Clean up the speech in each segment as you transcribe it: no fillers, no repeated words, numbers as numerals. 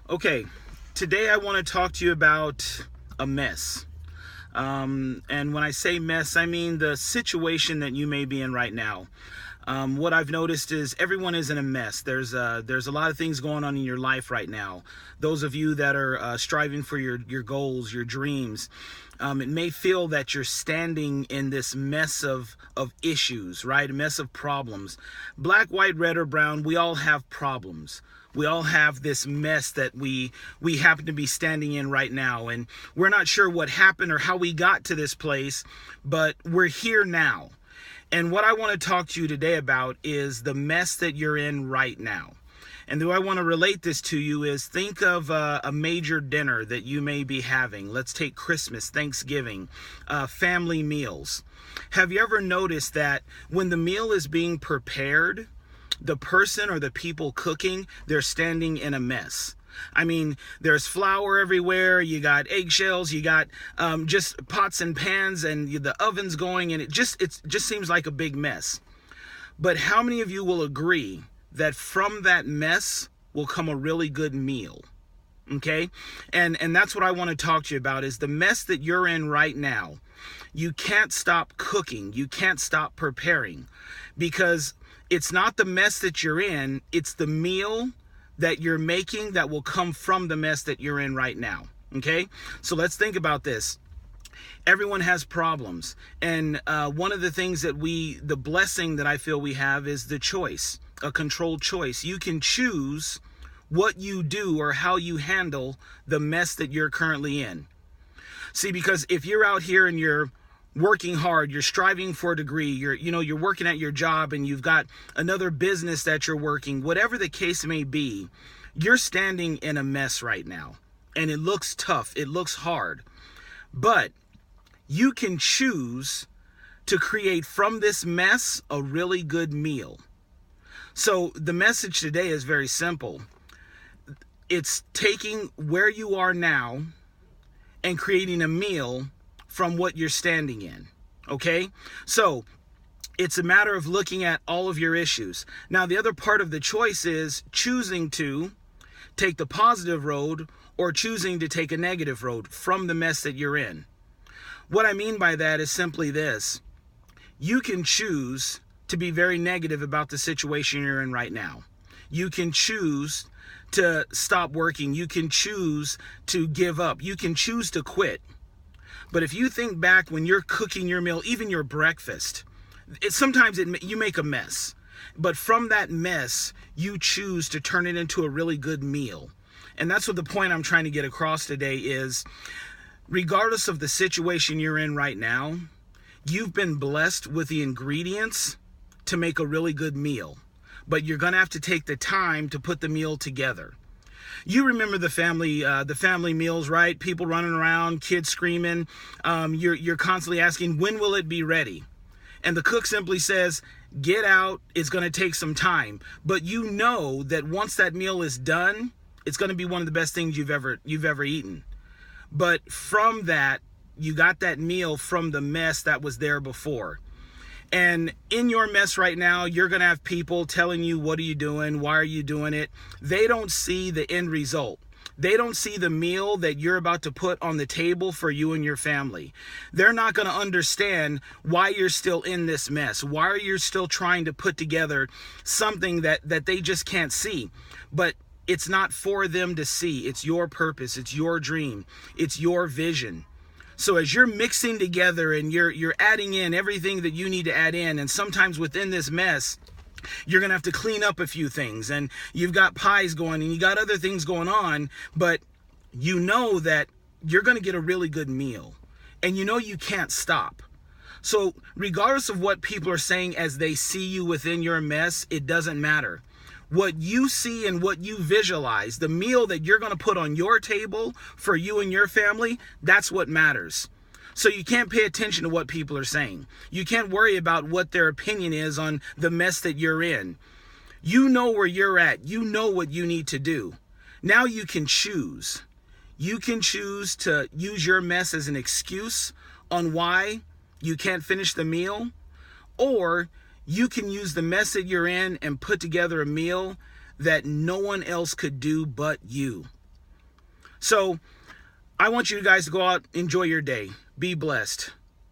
Okay, today I want to talk to you about a mess. And when I say mess, I mean the situation that you may be in right now. What I've noticed is everyone is in a mess. There's a lot of things going on in your life right now. Those of you that are striving for your goals, your dreams, it may feel that you're standing in this mess of issues, right? A mess of problems. Black, white, red, or brown, we all have problems. We all have this mess that we happen to be standing in right now, and we're not sure what happened or how we got to this place, but we're here now. And what I want to talk to you today about is the mess that you're in right now. And the way I want to relate this to you is think of a major dinner that you may be having. Let's take Christmas, Thanksgiving, family meals. Have you ever noticed that when the meal is being prepared, the person or the people cooking, they're standing in a mess? I mean, there's flour everywhere, you got eggshells, you got just pots and pans, and the oven's going, and it just seems like a big mess. But how many of you will agree that from that mess will come a really good meal? Okay? And that's what I want to talk to you about, is the mess that you're in right now. You can't stop cooking, you can't stop preparing, because it's not the mess that you're in, it's the meal that you're making that will come from the mess that you're in right now. Okay? So let's think about this. Everyone has problems. And one of the things that the blessing that I feel we have is the choice, a controlled choice. You can choose what you do or how you handle the mess that you're currently in. See, because if you're out here and you're working hard, you're striving for a degree, you're working at your job, and you've got another business that you're working, whatever the case may be, you're standing in a mess right now. And it looks tough, it looks hard. But you can choose to create from this mess a really good meal. So the message today is very simple. It's taking where you are now and creating a meal from what you're standing in. Okay? So it's a matter of looking at all of your issues. Now, the other part of the choice is choosing to take the positive road or choosing to take a negative road from the mess that you're in. What I mean by that is simply this. You can choose to be very negative about the situation you're in right now. You can choose to stop working. You can choose to give up. You can choose to quit. But if you think back when you're cooking your meal, even your breakfast, sometimes you make a mess. But from that mess, you choose to turn it into a really good meal. And that's what the point I'm trying to get across today is, regardless of the situation you're in right now, you've been blessed with the ingredients to make a really good meal. But you're going to have to take the time to put the meal together. You remember the family meals, right? People running around, kids screaming. You're constantly asking, when will it be ready? And the cook simply says, get out, it's going to take some time. But you know that once that meal is done, it's going to be one of the best things you've ever eaten. But from that, you got that meal from the mess that was there before. And in your mess right now, you're going to have people telling you, what are you doing? Why are you doing it? They don't see the end result. They don't see the meal that you're about to put on the table for you and your family. They're not going to understand why you're still in this mess. Why are you still trying to put together something that they just can't see? But it's not for them to see. It's your purpose. It's your dream. It's your vision. So as you're mixing together and you're adding in everything that you need to add in, and sometimes within this mess, you're going to have to clean up a few things, and you've got pies going and you got other things going on, but you know that you're going to get a really good meal, and you know you can't stop. So regardless of what people are saying as they see you within your mess, it doesn't matter. What you see and what you visualize, the meal that you're going to put on your table for you and your family, that's what matters. So you can't pay attention to what people are saying. You can't worry about what their opinion is on the mess that you're in. You know where you're at. You know what you need to do. Now you can choose. You can choose to use your mess as an excuse on why you can't finish the meal, or you can use the mess that you're in and put together a meal that no one else could do but you. So I want you guys to go out, enjoy your day, be blessed.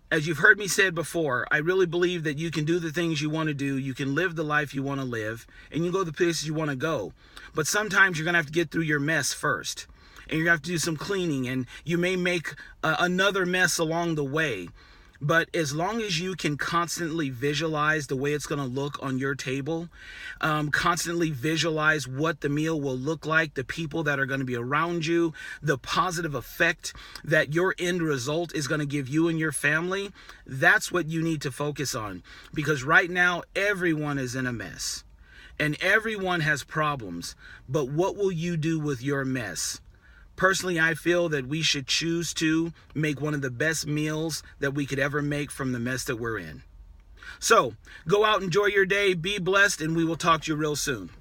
As you've heard me say it before, I really believe that you can do the things you want to do, you can live the life you want to live, and you go the places you want to go. But sometimes you're going to have to get through your mess first, and you're going to have to do some cleaning, and you may make another mess along the way. But as long as you can constantly visualize the way it's going to look on your table, constantly visualize what the meal will look like, the people that are going to be around you, the positive effect that your end result is going to give you and your family, that's what you need to focus on. Because right now, everyone is in a mess and everyone has problems. But what will you do with your mess? Personally, I feel that we should choose to make one of the best meals that we could ever make from the mess that we're in. So, go out, enjoy your day, be blessed, and we will talk to you real soon.